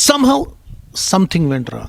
somehow something went wrong,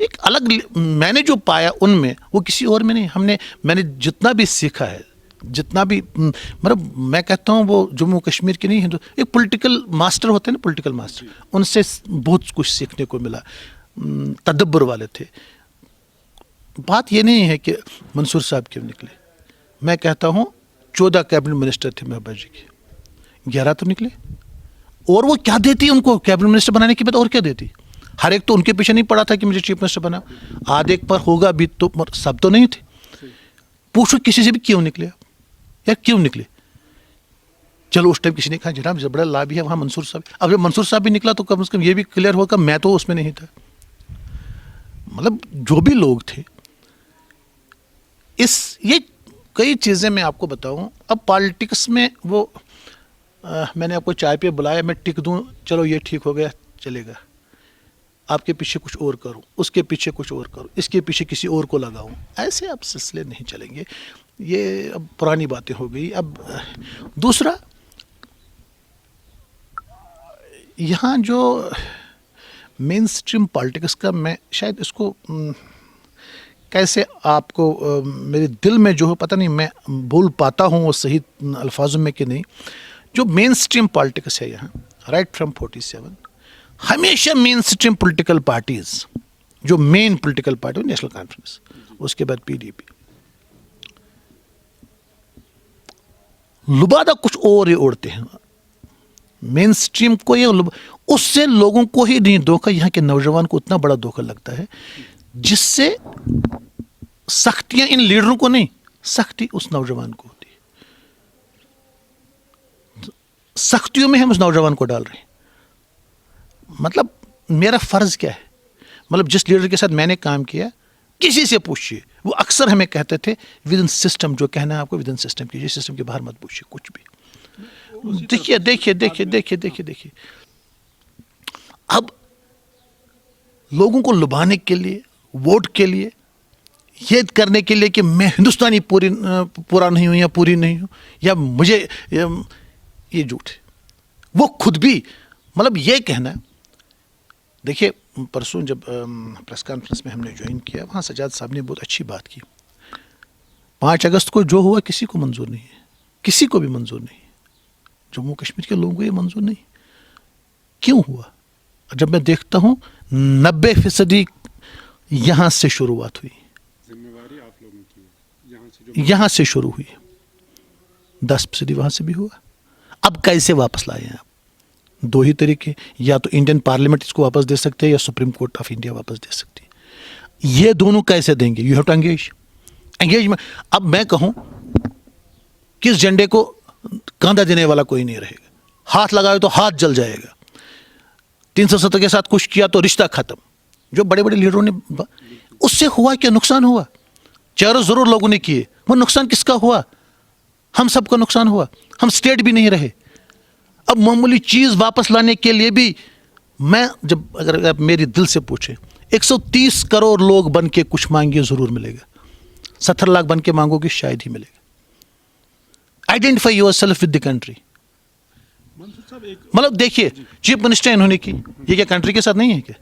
ایک الگ میں نے جو پایا ان میں وہ کسی اور میں نہیں. میں نے جتنا بھی سیکھا ہے, جتنا بھی مطلب میں کہتا ہوں وہ جموں کشمیر کے نہیں, ایک پولیٹیکل ماسٹر ہوتے ہیں نا, پولیٹیکل ماسٹر, ان سے بہت کچھ سیکھنے کو ملا. تدبر والے تھے. بات یہ نہیں ہے کہ منصور صاحب کیوں نکلے. میں کہتا ہوں 14 کیبنٹ منسٹر تھے محبوبہ جی کے, 11 تو نکلے. اور وہ کیا دیتی ان کو کیبنٹ منسٹر بنانے کے بعد, اور کیا دیتی؟ ہر ایک تو ان کے پیچھے نہیں پڑا تھا کہ مجھے چیف منسٹر بنا, آدھے پر ہوگا بھی تو سب تو نہیں تھے. پوچھو کسی سے بھی کیوں نکلے یا کیوں نکلے. چلو اس ٹائم کسی نے کہا جناب جب بڑا لابی ہے وہاں منصور صاحب. اب جب منصور صاحب بھی نکلا تو کم از کم یہ بھی کلیئر ہوگا میں تو اس میں نہیں تھا. مطلب جو بھی لوگ تھے, یہ کئی چیزیں میں آپ کو بتاؤں. اب پالیٹکس میں وہ میں نے آپ کو چائے پہ بلایا, میں ٹک دوں, چلو یہ ٹھیک ہو گیا چلے گا. آپ کے پیچھے کچھ اور کروں, اس کے پیچھے کچھ اور کروں, اس کے پیچھے کسی اور کو لگاؤں, ایسے اب سلسلے نہیں چلیں گے. یہ اب پرانی باتیں ہو گئی. اب دوسرا, یہاں جو مین اسٹریم پالیٹکس کا, میں شاید اس کو کیسے آپ کو میرے دل میں جو ہے پتہ نہیں میں بول پاتا ہوں وہ صحیح الفاظوں میں کہ نہیں. جو مین اسٹریم پالیٹکس ہے یہاں رائٹ فرام 47, ہمیشہ مین اسٹریم پولیٹیکل پارٹیز, جو مین پولیٹیکل پارٹی نیشنل کانفرنس, اس کے بعد PDP, لبادہ کچھ اور ہی اوڑھتے ہیں. مین اسٹریم کو یہ اس سے لوگوں کو ہی نہیں دھوکہ, یہاں کے نوجوان کو اتنا بڑا دھوکہ لگتا ہے جس سے سختیاں ان لیڈروں کو نہیں, سختی اس نوجوان کو ہوتی ہے. سختیوں میں ہم اس نوجوان کو ڈال رہے ہیں. مطلب میرا فرض کیا ہے, مطلب جس لیڈر کے ساتھ میں نے کام کیا, کسی سے پوچھیے, وہ اکثر ہمیں کہتے تھے ود ان سسٹم, جو کہنا ہے آپ کو ود ان سسٹم کیجیے, سسٹم کے باہر مت پوچھیے کچھ بھی. دیکھیے اب لوگوں کو لبانے کے لیے, ووٹ کے لیے, یہ کرنے کے لیے کہ میں ہندوستانی پورا نہیں ہوں یا پوری نہیں ہوں, یا مجھے یہ جھوٹ ہے. وہ خود بھی مطلب یہ کہنا. دیکھیے پرسوں جب پریس کانفرنس میں ہم نے جوائن کیا, وہاں سجاد صاحب نے بہت اچھی بات کی. 5 اگست کو جو ہوا کسی کو منظور نہیں ہے, کسی کو بھی منظور نہیں. جموں کشمیر کے لوگوں کو یہ منظور نہیں. کیوں ہوا؟ جب میں دیکھتا ہوں 90% یہاں سے شروعات ہوئی, یہاں سے شروع ہوئی, 10% وہاں سے بھی ہوا. اب کیسے واپس لائے ہیں آپ؟ 2 ہی طریقے, یا تو انڈین پارلیمنٹ اس کو واپس دے سکتے ہیں یا سپریم کورٹ آف انڈیا واپس دے سکتی ہے. یہ دونوں کیسے دیں گے؟ یو ہیو ٹو انگیج میں. اب میں کہوں کس جھنڈے کو کاندھا دینے والا کوئی نہیں رہے گا. ہاتھ لگائے تو ہاتھ جل جائے گا. 370 کے ساتھ کچھ کیا تو رشتہ ختم. جو بڑے بڑے لیڈروں نے, اس سے ہوا کیا نقصان ہوا؟ چاروں ضرور لوگوں نے کیے, وہ نقصان کس کا ہوا؟ ہم سب کا نقصان ہوا. ہم اسٹیٹ بھی نہیں رہے. اب معمولی چیز واپس لانے کے لیے بھی میں جب اگر آپ میری دل سے پوچھیں 130 کروڑ لوگ بن کے کچھ مانگے ضرور ملے گا. 70 لاکھ بن کے مانگو گے شاید ہی ملے گا. Identify yourself with the country. مطلب دیکھیے چیف منسٹر انہوں نے کی, یہ کیا کنٹری کے ساتھ نہیں ہے کیا؟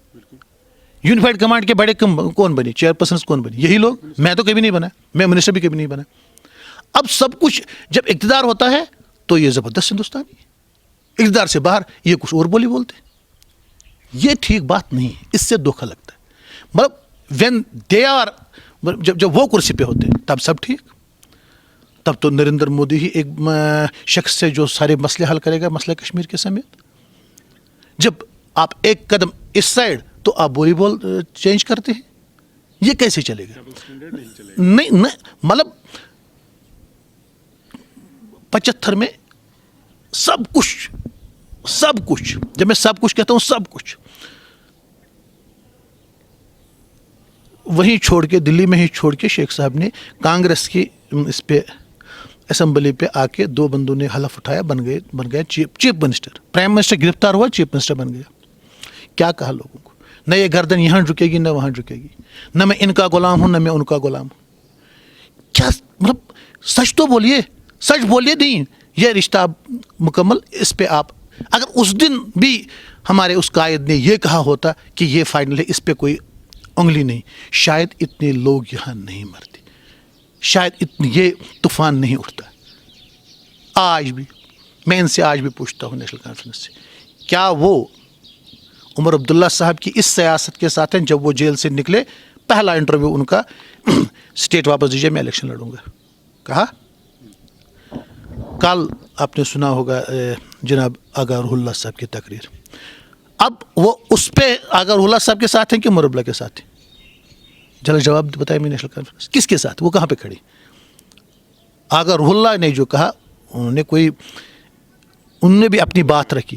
یونیفائڈ کمانڈ کے بڑے کون بنے, چیئر پرسنس کون بنے؟ یہی لوگ. میں تو کبھی نہیں بنا, میں منسٹر بھی کبھی نہیں بنا. اب سب کچھ جب اقتدار ہوتا ہے تو یہ زبردست ہندوستانی, اقتدار سے باہر یہ کچھ اور بولی بولتے ہیں. یہ ٹھیک بات نہیں ہے, اس سے دھوکہ لگتا ہے. مطلب وین دے آر, جب وہ کرسی پہ ہوتے ہیں تب سب ٹھیک. تب تو نریندر مودی ہی ایک شخص سے جو سارے مسئلے حل کرے گا, مسئلہ کشمیر کے سمیت. جب آپ ایک قدم اس سائڈ تو آپ بولی بول چینج کرتے ہیں, یہ کیسے چلے گا؟ نہیں مطلب 75 میں سب کچھ, جب میں سب کچھ کہتا ہوں سب کچھ, وہیں چھوڑ کے, دلی میں ہی چھوڑ کے شیخ صاحب نے کانگریس کی اس پہ اسمبلی پہ آ کے 2 بندوں نے حلف اٹھایا, بن گئے چیف منسٹر. پرائم منسٹر گرفتار ہوا, چیف منسٹر بن گیا. کیا کہا لوگوں کو؟ نہ یہ گردن یہاں جھکے گی نہ وہاں جھکے گی, نہ میں ان کا غلام ہوں نہ میں ان کا غلام ہوں. کیا مطلب سچ تو بولیے, سچ بولیے. نہیں یہ رشتہ مکمل, اس پہ آپ اگر اس دن بھی ہمارے اس قائد نے یہ کہا ہوتا کہ یہ فائنل ہے, اس پہ کوئی انگلی نہیں. شاید اتنے لوگ یہاں نہیں مرتے, شاید یہ طوفان نہیں اٹھتا. آج بھی میں ان سے آج بھی پوچھتا ہوں نیشنل کانفرنس سے, کیا وہ عمر عبداللہ صاحب کی اس سیاست کے ساتھ ہیں؟ جب وہ جیل سے نکلے پہلا انٹرویو ان کا اسٹیٹ واپس دیجیے, میں الیکشن لڑوں گا, کہا. کل آپ نے سنا ہوگا جناب آغا روح اللہ صاحب کی تقریر. اب وہ اس پہ آغا روح اللہ صاحب کے ساتھ ہیں کہ عمر عبداللہ کے ساتھ ہیں؟ جلد جواب بتائیں مجھے. نیشنل کانفرنس کس کے ساتھ, وہ کہاں پہ کھڑی؟ آغا روح اللہ نے جو کہا, انہوں نے بھی اپنی بات رکھی,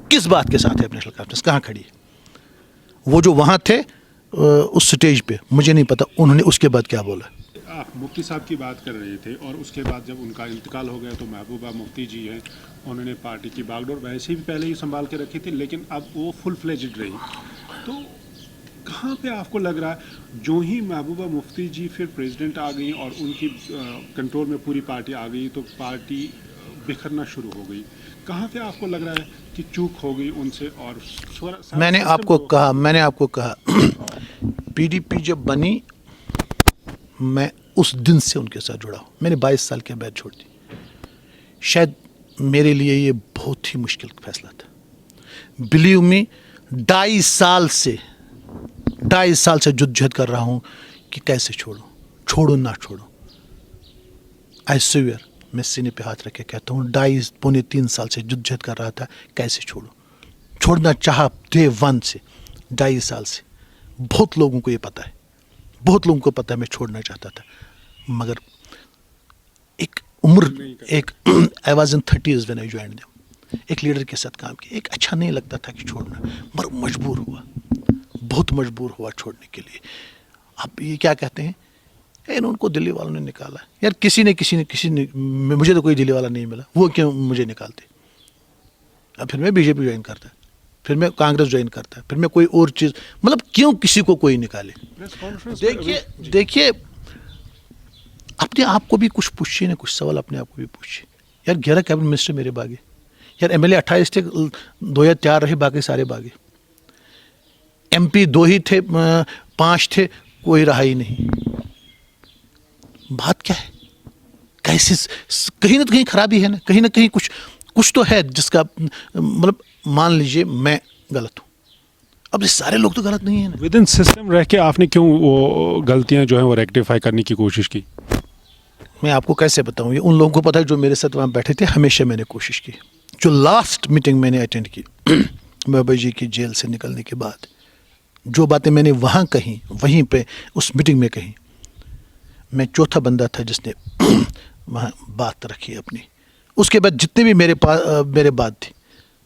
کس بات کے ساتھ ہے نیشنل کانفرنس, کہاں کھڑی ہے؟ وہ جو وہاں تھے اس سٹیج پہ, مجھے نہیں پتا انہوں نے اس کے بعد کیا بولا. آپ مفتی صاحب کی بات کر رہے تھے, اور اس کے بعد جب ان کا انتقال ہو گیا تو محبوبہ مفتی جی ہیں, انہوں نے پارٹی کی باغ ڈور ویسے بھی پہلے ہی سنبھال کے رکھی تھی, لیکن اب وہ فل فلیجڈ رہی. تو کہاں پہ آپ کو لگ رہا ہے جو ہی محبوبہ مفتی جی پھر پریزیڈنٹ آ گئی اور ان کی کنٹرول میں پوری پارٹی آ گئی تو پارٹی بکھرنا شروع ہو گئی, کہاں پہ آپ کو لگ رہا ہے کہ چوک ہو گئی ان سے؟ اور میں نے آپ کو کہا پی ڈی پی جب بنی میں اس دن سے ان کے ساتھ جڑا ہوں. میں نے 22 سال کے بعد چھوڑ دی. شاید میرے لیے یہ بہت ہی مشکل فیصلہ تھا. بلیو می 2.5 سال سے جدوجہد کر رہا ہوں کہ کیسے چھوڑوں نہ چھوڑوں. آئی سویئر, میں سینے پہ ہاتھ رکھ کے کہتا ہوں 2.5-3 سال سے جدوجہد کر رہا تھا کیسے چھوڑوں. چھوڑنا چاہا ڈے 1 سے, 2.5 سال سے. بہت لوگوں کو یہ پتہ ہے, میں چھوڑنا چاہتا تھا, مگر ایک عمر, I was in 30s when I joined them. ایک لیڈر کے ساتھ کام کیا, ایک اچھا نہیں لگتا تھا کہ چھوڑنا, مگر بہت مجبور ہوا چھوڑنے کے لیے. اب یہ کیا کہتے ہیں, ان کو دلی والوں نے نکالا. یار کسی نے مجھے تو کوئی دلی والا نہیں ملا, وہ کیوں مجھے نکالتے؟ اب پھر میں بی جے پی جوائن کرتا, پھر میں کانگریس جوائن کرتا, پھر میں کوئی اور چیز, مطلب کیوں کسی کو کوئی نکالے؟ دیکھیے اپنے آپ کو بھی کچھ پوچھیے نا, کچھ سوال اپنے آپ کو بھی پوچھیے. یار 11 کیبنٹ منسٹر میرے باغے, یار ایم ایل اے 28 تھے, 2 یا 4 رہے, باقی سارے باغے. ایم پی 2 ہی تھے, 5 تھے, کوئی رہا ہی نہیں. بات کیا ہے؟ کیسے کہیں نہ کہیں خرابی ہے نا, کہیں نہ کہیں کچھ تو ہے جس کا مطلب مان لیجئے میں غلط ہوں. اب یہ سارے لوگ تو غلط نہیں ہیں نا. ود ان سسٹم رہ کے آپ نے کیوں وہ غلطیاں جو ہیں وہ ریکٹیفائی کرنے کی کوشش کی؟ میں آپ کو کیسے بتاؤں, یہ ان لوگوں کو پتہ ہے جو میرے ساتھ وہاں بیٹھے تھے. ہمیشہ میں نے کوشش کی. جو لاسٹ میٹنگ میں نے اٹینڈ کی بابا جی کی جیل سے نکلنے کے بعد, جو باتیں میں نے وہاں کہیں, وہیں پہ اس میٹنگ میں کہیں, میں چوتھا بندہ تھا جس نے وہاں بات رکھی اپنی. اس کے بعد جتنے بھی میرے بعد تھے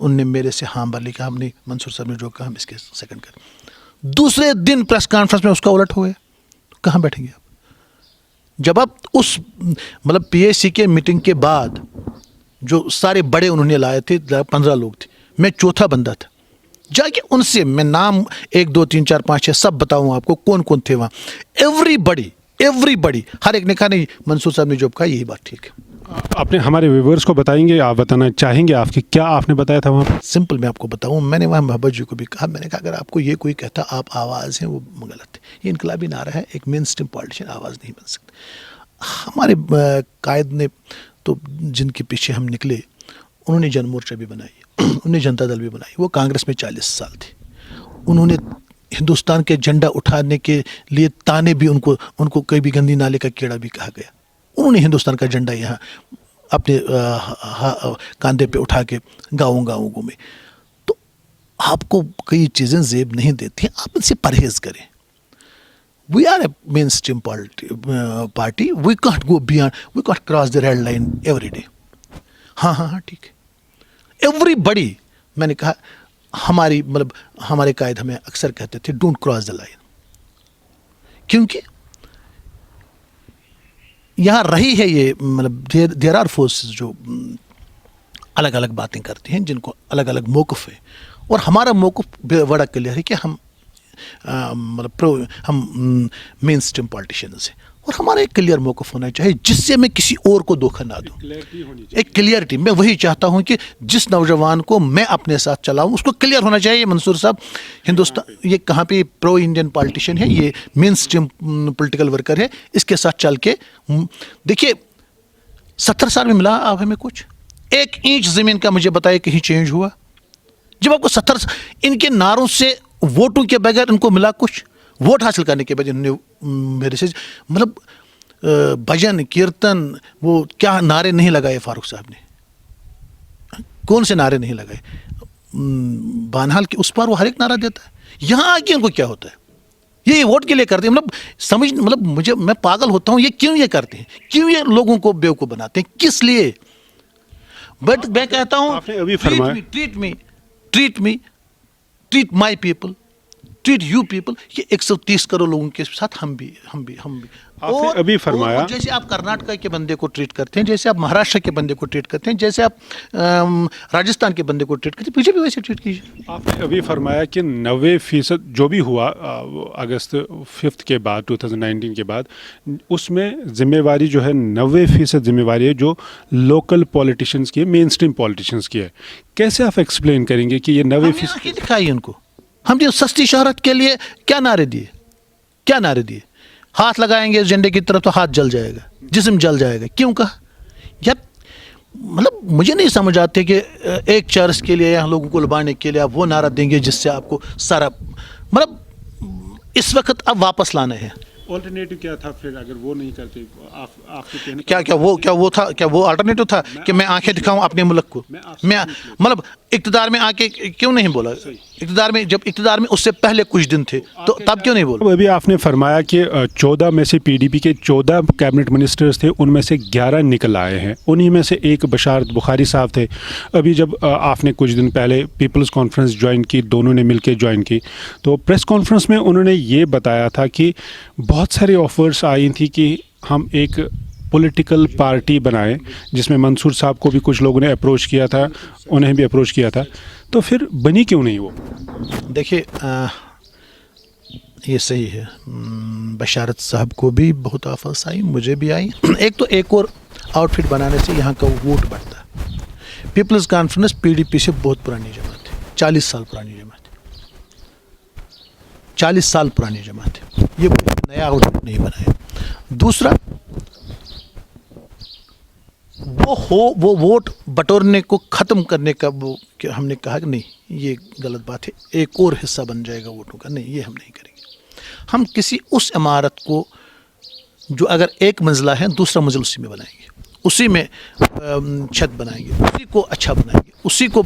ان نے میرے سے ہاں بھر لکھا, ہم نے منصور صاحب نے جو کہا ہم اس کے سیکنڈ کر. دوسرے دن پریس کانفرنس میں اس کا الٹ ہو گیا. کہاں بیٹھیں گے آپ؟ جب آپ اس مطلب پی ایس سی کے میٹنگ کے بعد جو سارے بڑے انہوں نے لائے تھے, 15 لوگ تھے, میں چوتھا بندہ تھا. جا کے ان سے میں نام 1 2 3 4 5 6 سب بتاؤں آپ کو کون کون تھے وہاں. ایوری بڑی ہر ایک نے کہا نہیں منصور صاحب نے جو کہا یہی بات ٹھیک ہے. آپ نے ہمارے ویورز کو بتائیں گے, آپ بتانا چاہیں گے آپ کی کیا آپ نے بتایا تھا وہاں پہ؟ سمپل میں آپ کو بتاؤں, میں نے وہاں محبت جی کو بھی کہا, میں نے کہا اگر آپ کو یہ کوئی کہتا آپ آواز ہیں وہ غلط ہے. یہ انقلابی نعرہ ہے, ایک مین اسٹریم پالیٹیشین آواز نہیں بن سکتا. ہمارے قائد نے تو جن کے پیچھے ہم نکلے انہوں نے جن مورچہ بھی بنائی, انہوں نے جنتا دل بھی بنائی. وہ کانگریس میں 40 سال تھے. انہوں نے ہندوستان کے جھنڈا اٹھانے کے لیے تانے بھی, ان کو کئی بھی گندی نالے کا کیڑا بھی کہا گیا. انہوں نے ہندوستان کا جھنڈا یہاں اپنے کاندھے پہ اٹھا کے گاؤں گھومے. تو آپ کو کئی چیزیں زیب نہیں دیتی ہیں, آپ ان سے پرہیز کریں. We are a mainstream party, we can't go beyond, we can't cross the red line every day. ہاں ٹھیک ہے. ایوری بڑی, میں نے کہا ہمارے قائد ہمیں اکثر کہتے تھے ڈونٹ کراس دا لائن, کیونکہ یہاں رہی ہے یہ مطلب دیر آر فورسز جو الگ الگ باتیں کرتی ہیں, جن کو الگ الگ موقف ہے. اور ہمارا موقف بڑا کلیئر ہے کہ ہم مطلب ہم مین اسٹریم پالیٹیشینز ہیں. اور ہمارا ایک کلیئر موقف ہونا چاہیے جس سے میں کسی اور کو دھوکہ نہ دوں. ایک کلیئرٹی میں وہی چاہتا ہوں کہ جس نوجوان کو میں اپنے ساتھ چلاؤں اس کو کلیئر ہونا چاہیے. منصور صاحب ہندوستان یہ کہاں پہ پرو انڈین پالیٹیشین ہے, یہ مین اسٹریم پولیٹیکل ورکر ہے, اس کے ساتھ چل کے دیکھیے 70 سال میں ملا آپ ہمیں کچھ 1 انچ زمین کا مجھے بتائے کہیں چینج ہوا؟ جب آپ کو 70 ان کے نعروں سے ووٹوں کے بغیر ان کو ملا کچھ؟ ووٹ حاصل کرنے کے بعد انہوں نے میرے سے مطلب بھجن کیرتن وہ کیا نعرے نہیں لگائے فاروق صاحب نے, کون سے نعرے نہیں لگائے؟ بانحال کے اس پر وہ ہر ایک نعرہ دیتا ہے. یہاں آ کے ان کو کیا ہوتا ہے؟ یہ ووٹ کے لیے کرتے ہیں. مطلب میں پاگل ہوتا ہوں, یہ کیوں یہ کرتے ہیں؟ کیوں یہ لوگوں کو بیوقوف بناتے ہیں؟ کس لیے؟ بٹ میں کہتا ہوں treat my people, treat you people. یہ 130 کروڑ لوگوں کے ساتھ ہم بھی آپ نے ابھی فرمایا جیسے آپ کرناٹکا کے بندے کو ٹریٹ کرتے ہیں, جیسے آپ مہاراشٹر کے بندے کو ٹریٹ کرتے ہیں, جیسے آپ راجستھان کے بندے کو ٹریٹ کرتے ہیں, مجھے بھی ویسے ٹریٹ کیجیے. آپ نے ابھی فرمایا کہ 90% جو بھی ہوا اگست 5 کے بعد 2019 کے بعد, اس میں ذمہ واری جو ہے 90% ذمہ واری ہے جو لوکل پولیٹیشینس کی ہے, مین اسٹریم پولیٹیشینس کی ہے. کیسے آپ ایکسپلین کریں گے کہ یہ 90% دکھائی ان کو؟ ہم جو سستی شہرت کے لیے کیا نعرے دیے؟ ہاتھ لگائیں گے جھنڈے کی طرف تو ہاتھ جل جائے گا, جسم جل جائے گا. کیوں کہا؟ یا مطلب مجھے نہیں سمجھ آتے کہ ایک چرس کے لیے یا لوگوں کو لبانے کے لیے آپ وہ نعرہ دیں گے جس سے آپ کو سارا مطلب اس وقت اب واپس لانا ہے. آلٹرنیٹو کیا تھا پھر اگر وہ نہیں کرتے؟ آپ کے کہنے کیا وہ آلٹرنیٹو تھا کہ میں آنکھیں دکھاؤں اپنے ملک کو؟ میں مطلب اقتدار میں آ کے کیوں نہیں بولا؟ جب اقتدار میں اس سے پہلے کچھ دن تھے تو تب کیوں نہیں بولا؟ ابھی آپ نے فرمایا کہ 14 میں سے پی ڈی پی کے 14 کیبنٹ منسٹرز تھے, ان میں سے 11 نکل آئے ہیں. انہی میں سے ایک بشارت بخاری صاحب تھے. ابھی جب آپ نے کچھ دن پہلے پیپلز کانفرنس جوائن کی, دونوں نے مل کے جوائن کی, تو پریس کانفرنس میں انہوں نے یہ بتایا تھا کہ بہت سارے آفرز آئی تھی کہ ہم ایک پولیٹیکل پارٹی بنائیں, جس میں منصور صاحب کو بھی کچھ لوگوں نے اپروچ کیا تھا, انہیں بھی اپروچ کیا تھا. تو پھر بنی کیوں نہیں وہ؟ دیکھیے یہ صحیح ہے, بشارت صاحب کو بھی بہت آفرز آئی, مجھے بھی آئی. ایک اور آؤٹ فٹ بنانے سے یہاں کا ووٹ بڑھتا ہے. پیپلز کانفرنس پی ڈی پی سے بہت پرانی جماعت ہے, 40 سال پرانی جماعت ہے, 40 سال پرانی جماعت ہے. یہ نیا آؤٹ فٹ نہیں بنایا. دوسرا وہ ووٹ بٹورنے کو ختم کرنے کا وہ کہ ہم نے کہا کہ نہیں یہ غلط بات ہے, ایک اور حصہ بن جائے گا ووٹوں کا. نہیں, یہ ہم نہیں کریں گے. ہم کسی اس عمارت کو جو اگر ایک منزلہ ہے, دوسرا منزل اسی میں بنائیں گے, اسی میں چھت بنائیں گے, اسی کو اچھا بنائیں گے, اسی کو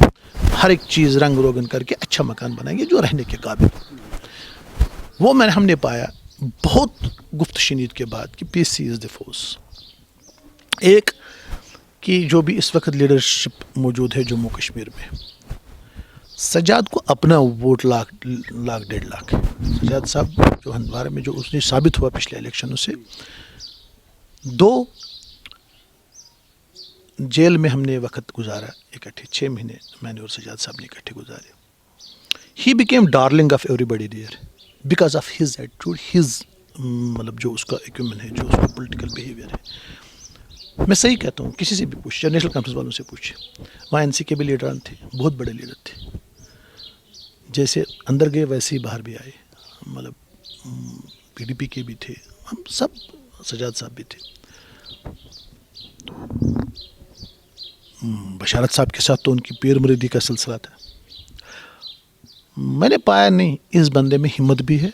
ہر ایک چیز رنگ روگن کر کے اچھا مکان بنائیں گے جو رہنے کے قابل. وہ ہم نے پایا بہت گفت شنید کے بعد کہ پی سی از دی فورس. ایک کہ جو بھی اس وقت لیڈرشپ موجود ہے جموں کشمیر میں, سجاد کو اپنا ووٹ لاکھ 1.5 لاکھ. سجاد صاحب جو ہندوارہ میں جو اس نے ثابت ہوا پچھلے الیکشنوں سے, 2 جیل میں ہم نے وقت گزارا اکٹھے, 6 مہینے میں نے اور سجاد صاحب نے اکٹھے گزارے. He became darling of everybody there because of his attitude, his مطلب جو اس کا ایکومن ہے, جو اس کا پولیٹیکل بیہیویئر ہے. میں صحیح کہتا ہوں, کسی سے بھی پوچھے, نیشنل کانفرنس والوں سے پوچھے, وہاں این سی کے بھی لیڈران تھے, بہت بڑے لیڈر تھے. جیسے اندر گئے ویسے ہی باہر بھی آئے, مطلب پی ڈی پی کے بھی تھے, ہم سب, سجاد صاحب بھی تھے. بشارت صاحب کے ساتھ تو ان کی پیر مریدی کا سلسلہ تھا. میں نے پایا نہیں, اس بندے میں ہمت بھی ہے,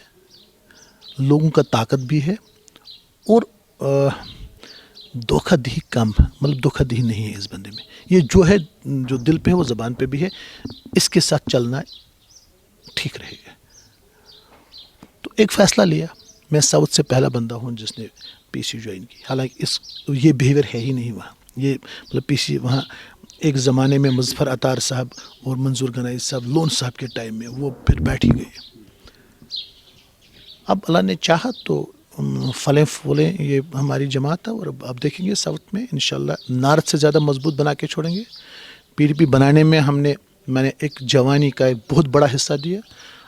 لوگوں کا طاقت بھی ہے, اور دھوکہ دہی کم, مطلب دھوکہ دہی نہیں ہے اس بندے میں. یہ جو ہے, جو دل پہ ہے وہ زبان پہ بھی ہے. اس کے ساتھ چلنا ٹھیک رہے گا. تو ایک فیصلہ لیا, میں ساؤتھ سے پہلا بندہ ہوں جس نے پی سی جوائن کی. حالانکہ یہ بیہیویئر ہے ہی نہیں وہاں. یہ مطلب پی سی وہاں ایک زمانے میں مظفر عطار صاحب اور منظور گنائی صاحب لون صاحب کے ٹائم میں وہ پھر بیٹھ ہی گئے. اب اللہ نے چاہا تو پھلیں پھولیں یہ ہماری جماعت ہے, اور اب دیکھیں گے ساؤتھ میں انشاءاللہ نارتھ سے زیادہ مضبوط بنا کے چھوڑیں گے. پی ڈی پی بنانے میں میں نے ایک جوانی کا ایک بہت بڑا حصہ دیا.